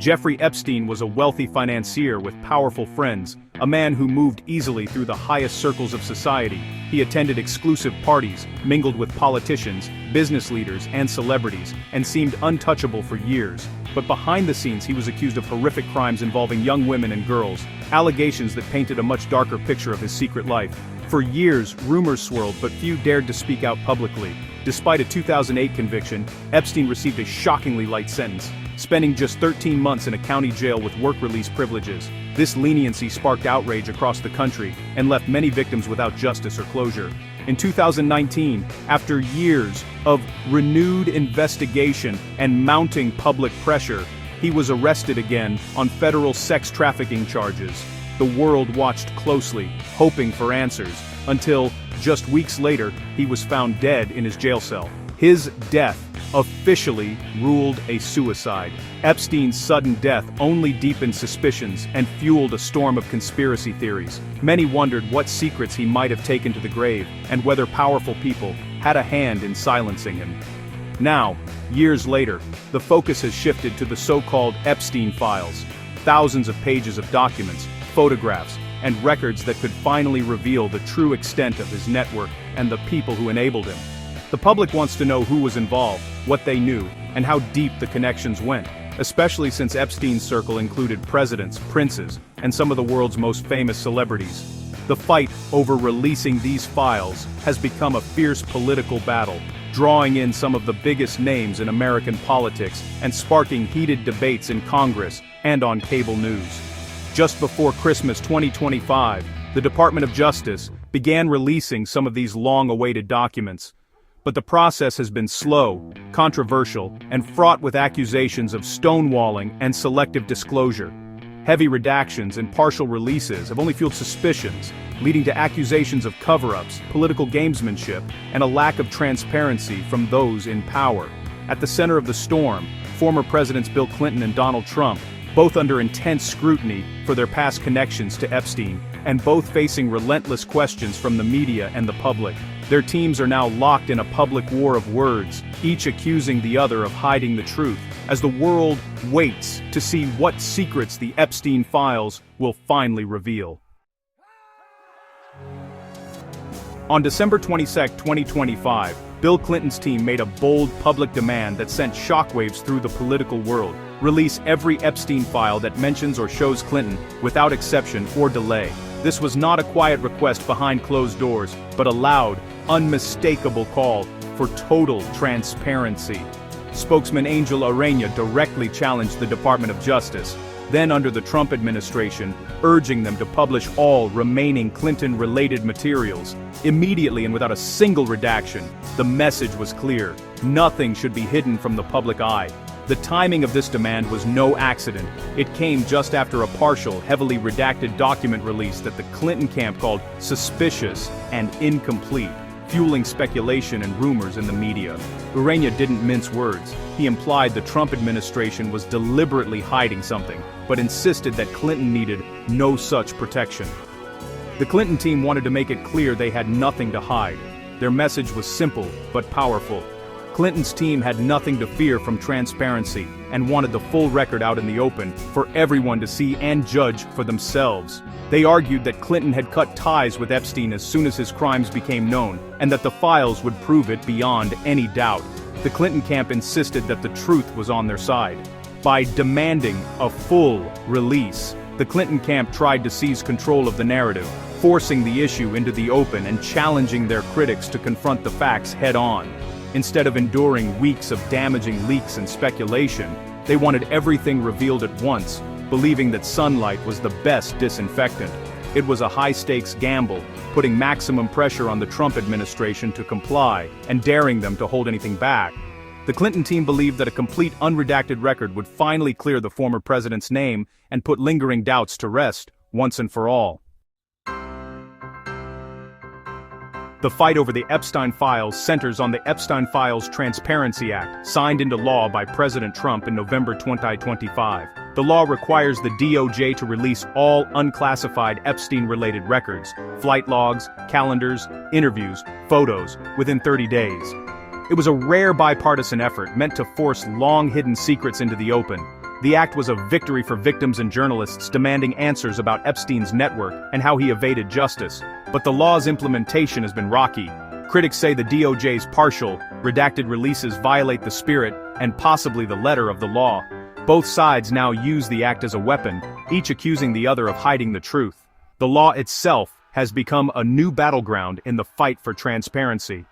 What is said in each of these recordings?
Jeffrey Epstein was a wealthy financier with powerful friends, a man who moved easily through the highest circles of society. He attended exclusive parties, mingled with politicians, business leaders, and celebrities, and seemed untouchable for years. But behind the scenes he was accused of horrific crimes involving young women and girls, allegations that painted a much darker picture of his secret life. For years, rumors swirled, but few dared to speak out publicly. Despite a 2008 conviction, Epstein received a shockingly light sentence, spending just 13 months in a county jail with work release privileges. This leniency sparked outrage across the country and left many victims without justice or closure. In 2019, after years of renewed investigation and mounting public pressure, he was arrested again on federal sex trafficking charges. The world watched closely, hoping for answers, until, just weeks later, he was found dead in his jail cell. His death officially ruled a suicide. Epstein's sudden death only deepened suspicions and fueled a storm of conspiracy theories. Many wondered what secrets he might have taken to the grave, and whether powerful people had a hand in silencing him. Now, years later, the focus has shifted to the so-called Epstein files. Thousands of pages of documents, photographs, and records that could finally reveal the true extent of his network and the people who enabled him. The public wants to know who was involved, what they knew, and how deep the connections went, especially since Epstein's circle included presidents, princes, and some of the world's most famous celebrities. The fight over releasing these files has become a fierce political battle, drawing in some of the biggest names in American politics and sparking heated debates in Congress and on cable news. Just before Christmas 2025, the Department of Justice began releasing some of these long-awaited documents. But the process has been slow, controversial, and fraught with accusations of stonewalling and selective disclosure. Heavy redactions and partial releases have only fueled suspicions, leading to accusations of cover-ups, political gamesmanship, and a lack of transparency from those in power. At the center of the storm, former Presidents Bill Clinton and Donald Trump, both under intense scrutiny for their past connections to Epstein, and both facing relentless questions from the media and the public. Their teams are now locked in a public war of words, each accusing the other of hiding the truth, as the world waits to see what secrets the Epstein files will finally reveal. On December 22, 2025, Bill Clinton's team made a bold public demand that sent shockwaves through the political world. Release every Epstein file that mentions or shows Clinton, without exception or delay. This was not a quiet request behind closed doors, but a loud, unmistakable call for total transparency. Spokesman Angel Arena directly challenged the Department of Justice, then under the Trump administration, urging them to publish all remaining Clinton-related materials. Immediately and without a single redaction, the message was clear: nothing should be hidden from the public eye. The timing of this demand was no accident. It came just after a partial, heavily redacted document release that the Clinton camp called suspicious and incomplete, fueling speculation and rumors in the media. Arena didn't mince words. He implied the Trump administration was deliberately hiding something, but insisted that Clinton needed no such protection. The Clinton team wanted to make it clear they had nothing to hide. Their message was simple but powerful. Clinton's team had nothing to fear from transparency and wanted the full record out in the open for everyone to see and judge for themselves. They argued that Clinton had cut ties with Epstein as soon as his crimes became known, and that the files would prove it beyond any doubt. The Clinton camp insisted that the truth was on their side. By demanding a full release, the Clinton camp tried to seize control of the narrative, forcing the issue into the open and challenging their critics to confront the facts head-on. Instead of enduring weeks of damaging leaks and speculation, they wanted everything revealed at once, believing that sunlight was the best disinfectant. It was a high-stakes gamble, putting maximum pressure on the Trump administration to comply and daring them to hold anything back. The Clinton team believed that a complete unredacted record would finally clear the former president's name and put lingering doubts to rest, once and for all. The fight over the Epstein files centers on the Epstein Files Transparency Act, signed into law by President Trump in November 2025. The law requires the DOJ to release all unclassified Epstein-related records, flight logs, calendars, interviews, photos, within 30 days. It was a rare bipartisan effort meant to force long-hidden secrets into the open. The act was a victory for victims and journalists demanding answers about Epstein's network and how he evaded justice. But the law's implementation has been rocky. Critics say the DOJ's partial, redacted releases violate the spirit and possibly the letter of the law. Both sides now use the act as a weapon, each accusing the other of hiding the truth. The law itself has become a new battleground in the fight for transparency.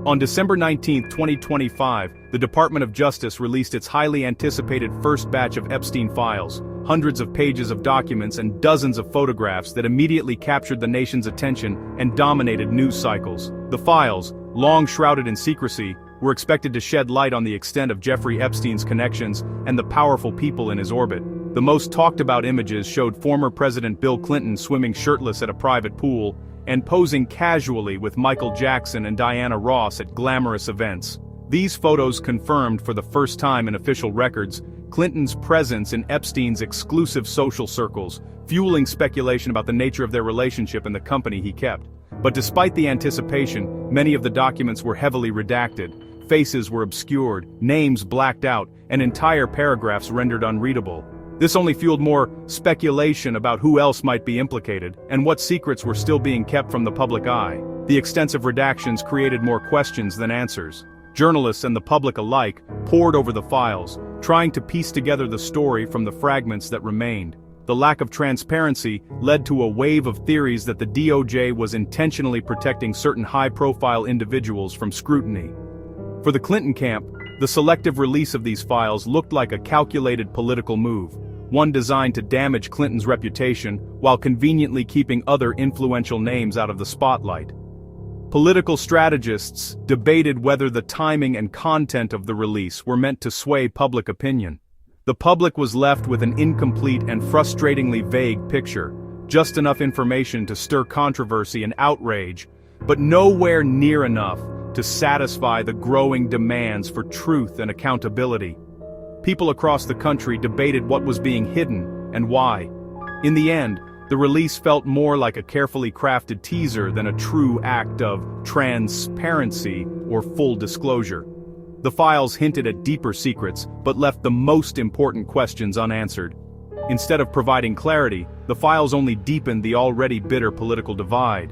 On December 19, 2025, the Department of Justice released its highly anticipated first batch of Epstein files, hundreds of pages of documents and dozens of photographs that immediately captured the nation's attention and dominated news cycles. The files, long shrouded in secrecy, were expected to shed light on the extent of Jeffrey Epstein's connections and the powerful people in his orbit. The most talked-about images showed former President Bill Clinton swimming shirtless at a private pool and posing casually with Michael Jackson and Diana Ross at glamorous events. These photos confirmed for the first time in official records Clinton's presence in Epstein's exclusive social circles, fueling speculation about the nature of their relationship and the company he kept. But despite the anticipation, many of the documents were heavily redacted, faces were obscured, names blacked out, and entire paragraphs rendered unreadable. This only fueled more speculation about who else might be implicated, and what secrets were still being kept from the public eye. The extensive redactions created more questions than answers. Journalists and the public alike pored over the files, trying to piece together the story from the fragments that remained. The lack of transparency led to a wave of theories that the DOJ was intentionally protecting certain high-profile individuals from scrutiny. For the Clinton camp, the selective release of these files looked like a calculated political move, one designed to damage Clinton's reputation while conveniently keeping other influential names out of the spotlight. Political strategists debated whether the timing and content of the release were meant to sway public opinion. The public was left with an incomplete and frustratingly vague picture, just enough information to stir controversy and outrage, but nowhere near enough to satisfy the growing demands for truth and accountability. People across the country debated what was being hidden and why. In the end, the release felt more like a carefully crafted teaser than a true act of transparency or full disclosure. The files hinted at deeper secrets, but left the most important questions unanswered. Instead of providing clarity, the files only deepened the already bitter political divide.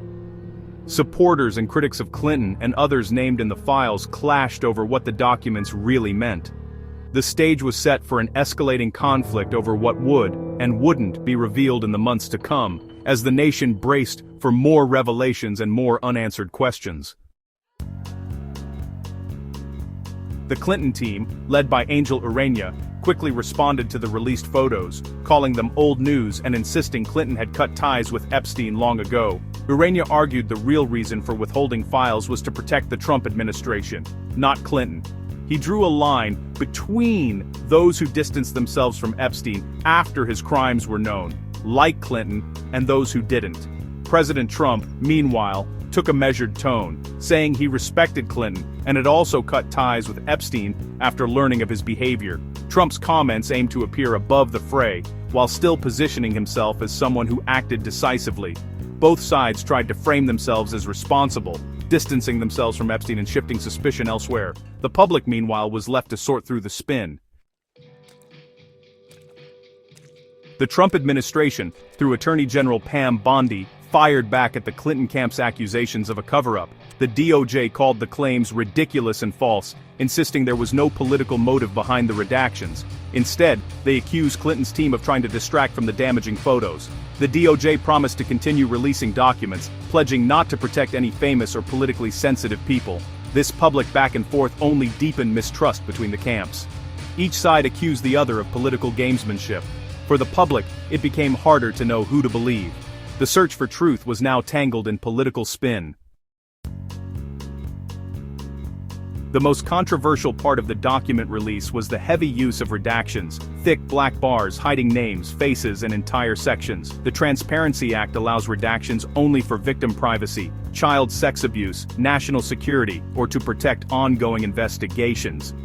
Supporters and critics of Clinton and others named in the files clashed over what the documents really meant. The stage was set for an escalating conflict over what would and wouldn't be revealed in the months to come, as the nation braced for more revelations and more unanswered questions. The Clinton team, led by Angel Urania, quickly responded to the released photos, calling them old news and insisting Clinton had cut ties with Epstein long ago. Urania argued the real reason for withholding files was to protect the Trump administration, not Clinton. He drew a line between those who distanced themselves from Epstein after his crimes were known, like Clinton, and those who didn't. President Trump, meanwhile, took a measured tone, saying he respected Clinton and had also cut ties with Epstein after learning of his behavior. Trump's comments aimed to appear above the fray, while still positioning himself as someone who acted decisively. Both sides tried to frame themselves as responsible, distancing themselves from Epstein and shifting suspicion elsewhere. The public, meanwhile, was left to sort through the spin. The Trump administration, through Attorney General Pam Bondi, fired back at the Clinton camp's accusations of a cover-up. The DOJ called the claims ridiculous and false, insisting there was no political motive behind the redactions. Instead, they accused Clinton's team of trying to distract from the damaging photos. The DOJ promised to continue releasing documents, pledging not to protect any famous or politically sensitive people. This public back and forth only deepened mistrust between the camps. Each side accused the other of political gamesmanship. For the public, it became harder to know who to believe. The search for truth was now tangled in political spin. The most controversial part of the document release was the heavy use of redactions, thick black bars hiding names, faces, and entire sections. The Transparency Act allows redactions only for victim privacy, child sex abuse, national security, or to protect ongoing investigations.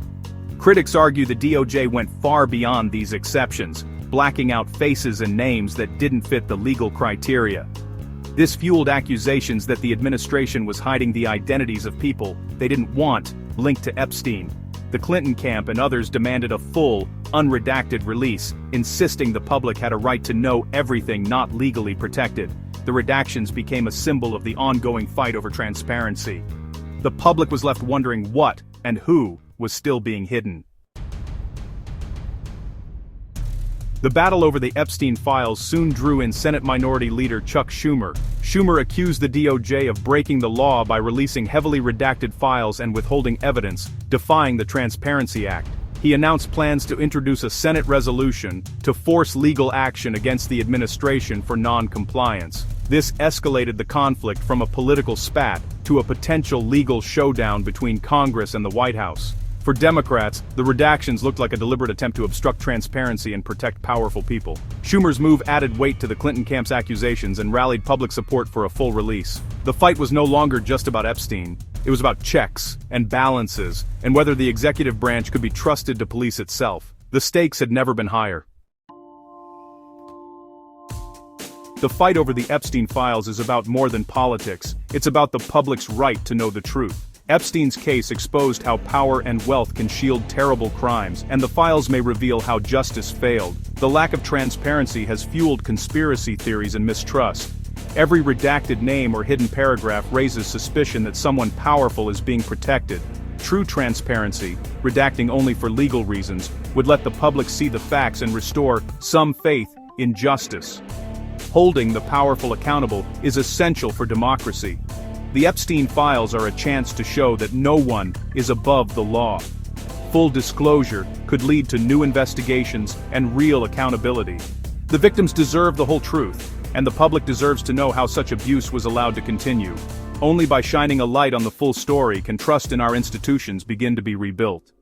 Critics argue the DOJ went far beyond these exceptions, blacking out faces and names that didn't fit the legal criteria. This fueled accusations that the administration was hiding the identities of people they didn't want linked to Epstein. The Clinton camp and others demanded a full, unredacted release, insisting the public had a right to know everything not legally protected. The redactions became a symbol of the ongoing fight over transparency. The public was left wondering what and who was still being hidden. The battle over the Epstein files soon drew in Senate Minority Leader Chuck Schumer. Schumer accused the DOJ of breaking the law by releasing heavily redacted files and withholding evidence, defying the Transparency Act. He announced plans to introduce a Senate resolution to force legal action against the administration for non-compliance. This escalated the conflict from a political spat to a potential legal showdown between Congress and the White House. For Democrats, the redactions looked like a deliberate attempt to obstruct transparency and protect powerful people. Schumer's move added weight to the Clinton camp's accusations and rallied public support for a full release. The fight was no longer just about Epstein. It was about checks and balances, and whether the executive branch could be trusted to police itself. The stakes had never been higher. The fight over the Epstein files is about more than politics. It's about the public's right to know the truth. Epstein's case exposed how power and wealth can shield terrible crimes, and the files may reveal how justice failed. The lack of transparency has fueled conspiracy theories and mistrust. Every redacted name or hidden paragraph raises suspicion that someone powerful is being protected. True transparency, redacting only for legal reasons, would let the public see the facts and restore some faith in justice. Holding the powerful accountable is essential for democracy. The Epstein files are a chance to show that no one is above the law. Full disclosure could lead to new investigations and real accountability. The victims deserve the whole truth, and the public deserves to know how such abuse was allowed to continue. Only by shining a light on the full story can trust in our institutions begin to be rebuilt.